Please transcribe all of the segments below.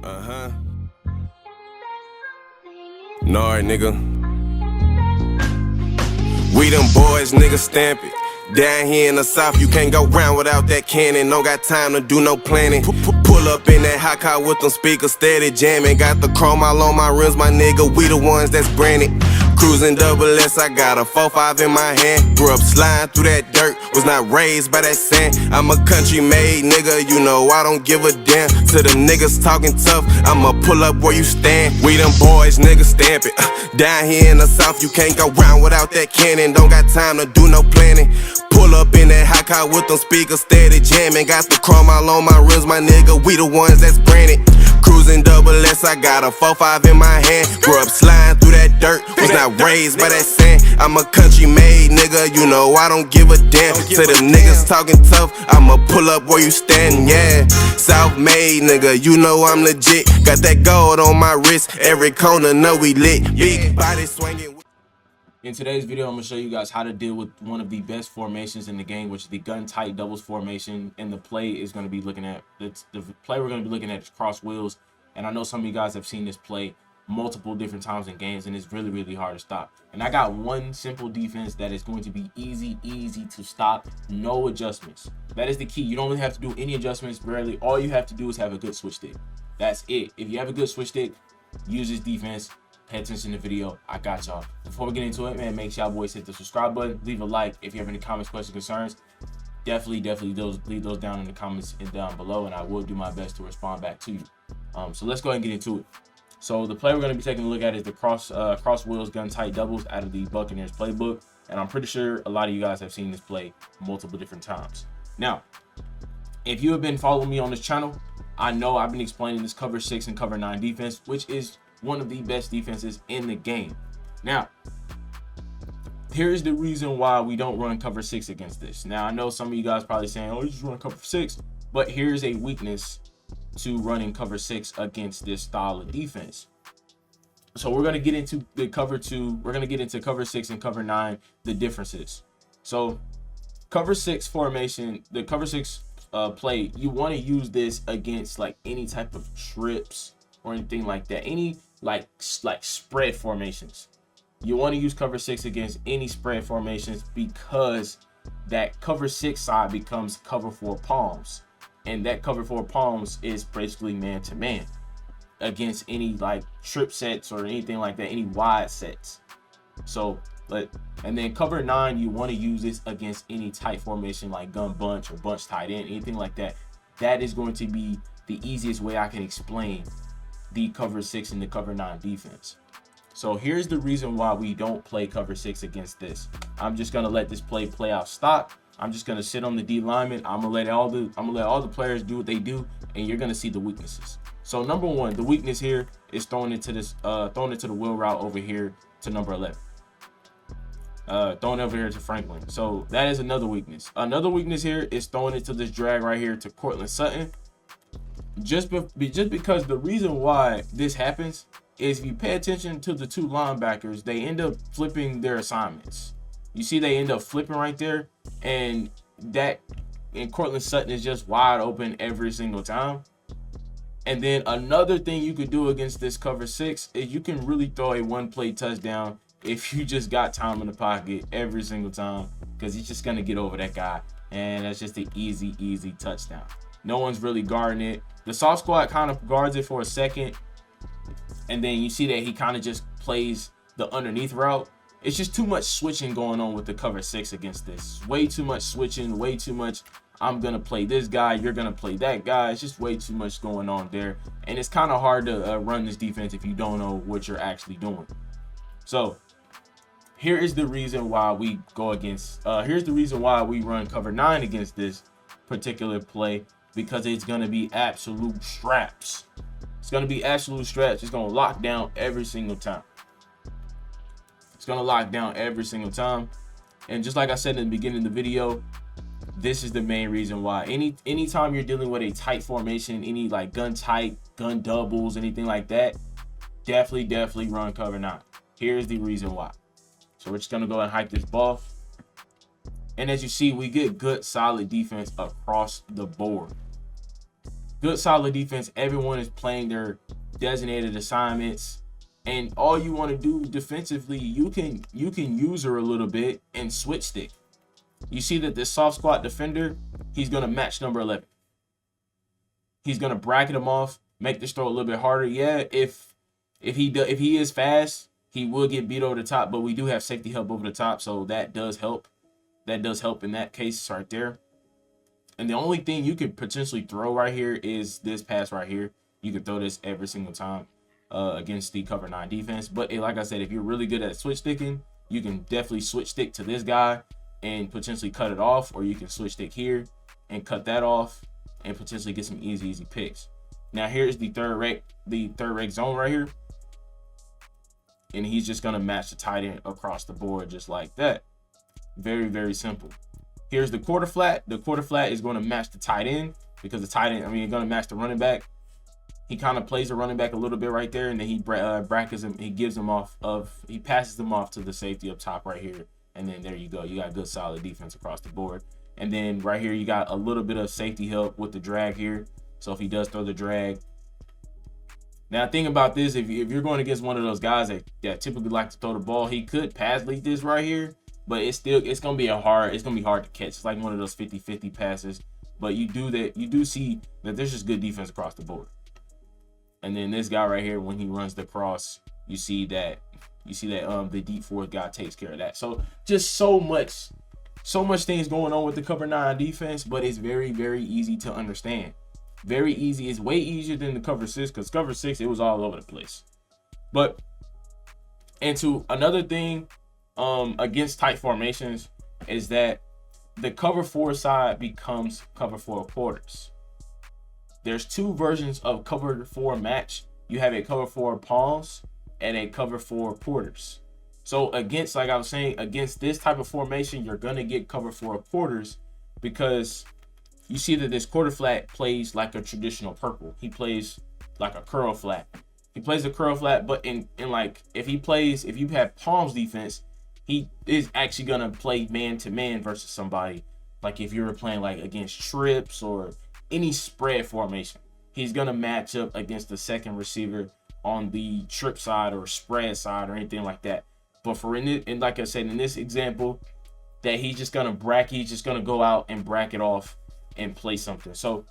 Uh-huh. Nard, nigga. We them boys, nigga, stamp it. Down here in the south, you can't go round without that cannon. Don't got time to do no planning. Pull up in that hot car with them speakers steady jamming. Got the chrome all on my rims, my nigga. We the ones that's branded. Cruising double S, I got a 4-5 in my hand. Grew up sliding through that dirt, was not raised by that sand. I'm a country made nigga, you know I don't give a damn. To them niggas talking tough, I'ma pull up where you stand. We them boys, nigga, stamp it. Down here in the south, you can't go round without that cannon. Don't got time to do no planning. Pull up in that hot car with them speakers steady jamming. Got the chrome all on my rims, my nigga. We the ones that's branded. Cruising double S, I got a 4-5 in my hand. Grew up sliding through that dirt, was not raised by that sand. I'm a country made nigga, you know I don't give a damn. To them niggas talking tough, I'ma pull up where you stand, yeah. South made nigga, you know I'm legit. Got that gold on my wrist, every corner know we lit. Big body swinging. In today's video, I'm going to show you guys how to deal with one of the best formations in the game, which is the gun tight doubles formation. And the play is going to be looking at, the play we're going to be looking at is cross wheels. And I know some of you guys have seen this play multiple different times in games, and it's really, really hard to stop. And I got one simple defense that is going to be easy to stop, no adjustments. That is the key. You don't really have to do any adjustments, barely. All you have to do is have a good switch stick. That's it. If you have a good switch stick, use this defense. Pay attention to the video. I got y'all. Before we get into it, man, make sure y'all boys hit the subscribe button, leave a like. If you have any comments, questions, concerns, definitely leave those down in the comments and down below, and I will do my best to respond back to you. So let's go ahead and get into it. So the play we're going to be taking a look at is the cross wheels gun tight doubles out of the Buccaneers playbook, and I'm pretty sure a lot of you guys have seen this play multiple different times. Now, if you have been following me on this channel, I know I've been explaining this cover 6 and cover 9 defense, which is one of the best defenses in the game. Now, here's the reason why we don't run cover 6 against this. Now, I know some of you guys probably saying, oh, you just run cover 6, but here's a weakness to running cover 6 against this style of defense. So we're going to get into the cover 2, we're going to get into cover 6 and cover 9, the differences. So cover 6 formation, the cover 6 play, you want to use this against like any type of trips or anything like that, any like spread formations. You want to use cover 6 against any spread formations, because that cover 6 side becomes cover 4 palms, and that cover 4 palms is basically man to man against any like trip sets or anything like that, any wide sets. So and then cover 9, you want to use this against any tight formation like gun bunch or bunch tight end, anything like that. That is going to be the easiest way I can explain the cover 6 and the cover 9 defense. So here's the reason why we don't play cover 6 against this. I'm just gonna let this play out stock. I'm just gonna sit on the D lineman. I'm gonna let all the players do what they do, and you're gonna see the weaknesses. So number one, the weakness here is throwing into the wheel route over here to number 11. Throwing over here to Franklin. So that is another weakness. Another weakness here is throwing it to this drag right here to Cortland Sutton. Just because the reason why this happens is, if you pay attention to the two linebackers, they end up flipping their assignments. You see they end up flipping right there, and Cortland Sutton is just wide open every single time. And then another thing you could do against this cover 6 is you can really throw a one-play touchdown if you just got time in the pocket every single time, because he's just gonna get over that guy, and that's just an easy touchdown. No one's really guarding it. The soft squad kind of guards it for a second, and then you see that he kind of just plays the underneath route. It's just too much switching going on with the cover 6 against this. Way too much switching, way too much. I'm going to play this guy, you're going to play that guy. It's just way too much going on there. And it's kind of hard to run this defense if you don't know what you're actually doing. So here is the reason why we go against, here's the reason why we run cover 9 against this particular play, because it's going to be absolute straps. It's going to be absolute straps. It's going to lock down every single time. It's going to lock down every single time. And just like I said in the beginning of the video, this is the main reason why. Anytime you're dealing with a tight formation, any like gun tight, gun doubles, anything like that, definitely run cover 9. Here's the reason why. So we're just going to go and hike this ball. And as you see, we get good, solid defense across the board. Good solid defense. Everyone is playing their designated assignments. And all you want to do defensively, you can use her a little bit and switch stick. You see that this soft squat defender, he's gonna match number 11. He's gonna bracket him off, make this throw a little bit harder. Yeah, if he is fast, he will get beat over the top, but we do have safety help over the top, so that does help. That does help in that case right there. And the only thing you could potentially throw right here is this pass right here. You could throw this every single time against the cover 9 defense. But like I said, if you're really good at switch sticking, you can definitely switch stick to this guy and potentially cut it off, or you can switch stick here and cut that off and potentially get some easy picks. Now here's the third rec zone right here. And he's just gonna match the tight end across the board just like that. Very, very simple. Here's the quarter flat. The quarter flat is going to match the tight end because the tight end, it's going to match the running back. He kind of plays the running back a little bit right there, and then he brackets him. He gives him he passes them off to the safety up top right here, and then there you go. You got good solid defense across the board. And then right here, you got a little bit of safety help with the drag here. So if he does throw the drag. Now, think about this. If you're going against one of those guys that typically like to throw the ball, he could pass leak this right here. But it's gonna be hard to catch. It's like one of those 50-50 passes. But you do see that there's just good defense across the board. And then this guy right here, when he runs the cross, you see that the deep fourth guy takes care of that. So just so much things going on with the cover 9 defense, but it's very, very easy to understand. Very easy. It's way easier than the cover 6, because cover 6, it was all over the place. But into another thing against tight formations is that the cover 4 side becomes cover 4 quarters. There's 2 versions of cover 4 match. You have a cover 4 palms and a cover 4 quarters. So against, like I was saying, against this type of formation, you're gonna get cover 4 quarters because you see that this quarter flat plays like a traditional purple. He plays like a curl flat. He plays a curl flat, but in like if you have palms defense, he is actually gonna play man-to-man versus somebody. Like if you were playing like against trips or any spread formation, he's gonna match up against the second receiver on the trip side or spread side or anything like that. But and like I said, in this example, that he's just gonna go out and bracket off and play something. So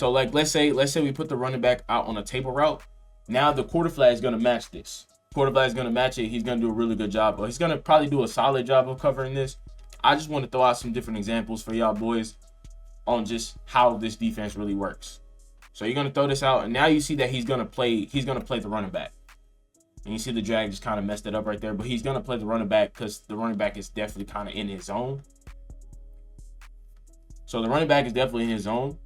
like let's say we put the running back out on a table route. Now the quarter flat is gonna match this. Quarterback is going to match it. He's going to do a really good job. Or he's going to probably do a solid job of covering this. I just want to throw out some different examples for y'all boys on just how this defense really works. So you're going to throw this out, and now you see that he's going to play the running back. And you see the drag just kind of messed it up right there, but he's going to play the running back because the running back is definitely kind of in his zone. So the running back is definitely in his zone.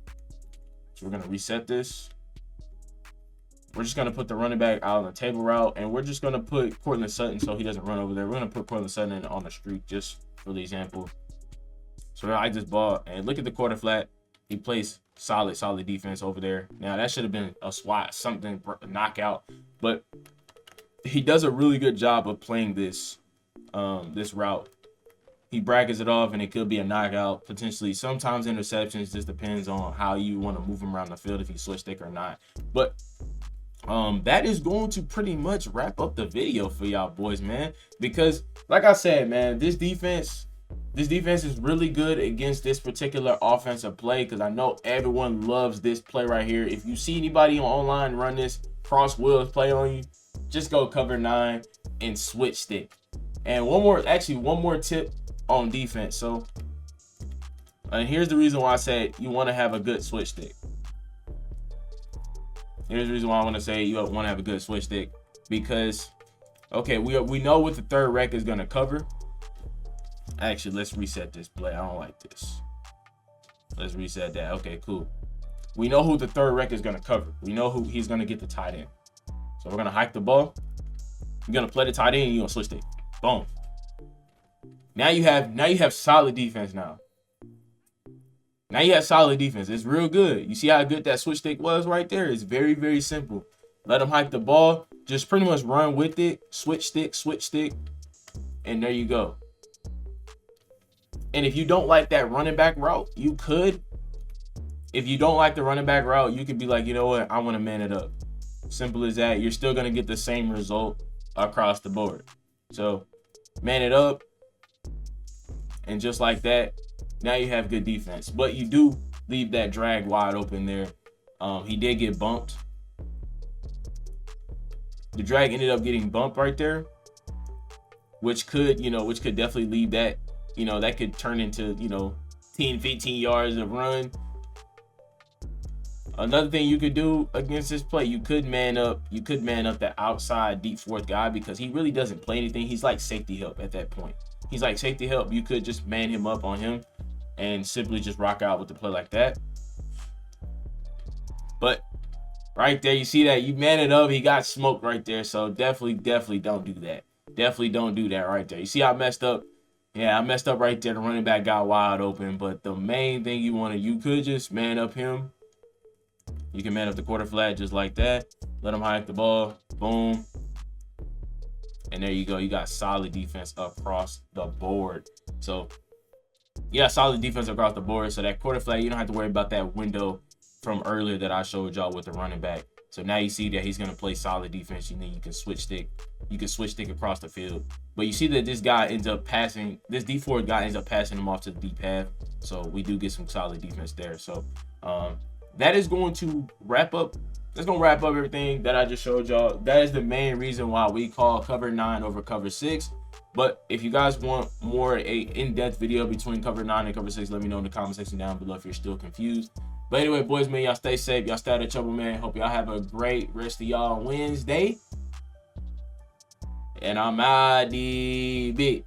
So we're going to reset this. We're just going to put the running back out on the table route, and we're just going to put Cortland Sutton so he doesn't run over there. We're going to put Cortland Sutton on the streak just for the example. So I just ball, and look at the quarter flat. He plays solid defense over there. Now, that should have been a swat, something, a knockout. But he does a really good job of playing this route. He brackets it off, and it could be a knockout, potentially. Sometimes interceptions, just depends on how you want to move him around the field, if he switch stick or not. But that is going to pretty much wrap up the video for y'all boys, man. Because, like I said, man, this defense is really good against this particular offensive play, because I know everyone loves this play right here. If you see anybody online run this cross wheels play on you, just go cover 9 and switch stick. And one more tip on defense. So, and here's the reason why I said you want to have a good switch stick. Here's the reason why I want to say you want to have a good switch stick, because, okay, we know what the third rec is going to cover. Actually, let's reset this play. I don't like this. Let's reset that. Okay, cool. We know who the third rec is going to cover. We know who he's going to get the tight end. So we're going to hike the ball. You're going to play the tight end, and you're going to switch stick. Boom. Now you have solid defense now. Now you have solid defense. It's real good. You see how good that switch stick was right there? It's very, very simple. Let him hike the ball. Just pretty much run with it. Switch stick. And there you go. And if you don't like that running back route, you could If you don't like the running back route, you could be like, you know what, I want to man it up. Simple as that. You're still going to get the same result across the board. So man it up, and just like that, now you have good defense. But you do leave that drag wide open there. He did get bumped. The drag ended up getting bumped right there, which could definitely leave that, that could turn into, 10, 15 yards of run. Another thing you could do against this play, you could man up that outside deep fourth guy, because he really doesn't play anything. He's like safety help at that point. He's like safety help. You could just man him up on him and simply just rock out with the play like that. But right there, you see that you man it up. He got smoked right there. So definitely don't do that. Definitely don't do that right there. You see how I messed up? Yeah, I messed up right there. The running back got wide open. But the main thing you could just man up him. You can man up the quarter flat just like that. Let him hike the ball. Boom. And there you go. You got solid defense across the board. So you got solid defense across the board. So that quarter flat, you don't have to worry about that window from earlier that I showed y'all with the running back. So now you see that he's going to play solid defense. You can switch stick. You can switch stick across the field. But you see that this guy ends up passing. This D4 guy ends up passing him off to the deep half. So we do get some solid defense there. So that is going to wrap up. That's going to wrap up everything that I just showed y'all. That is the main reason why we call cover 9 over cover 6. But if you guys want more in-depth video between cover 9 and cover 6, let me know in the comment section down below if you're still confused. But anyway, boys, man, y'all stay safe. Y'all stay out of trouble, man. Hope y'all have a great rest of y'all Wednesday. And I'm out, big.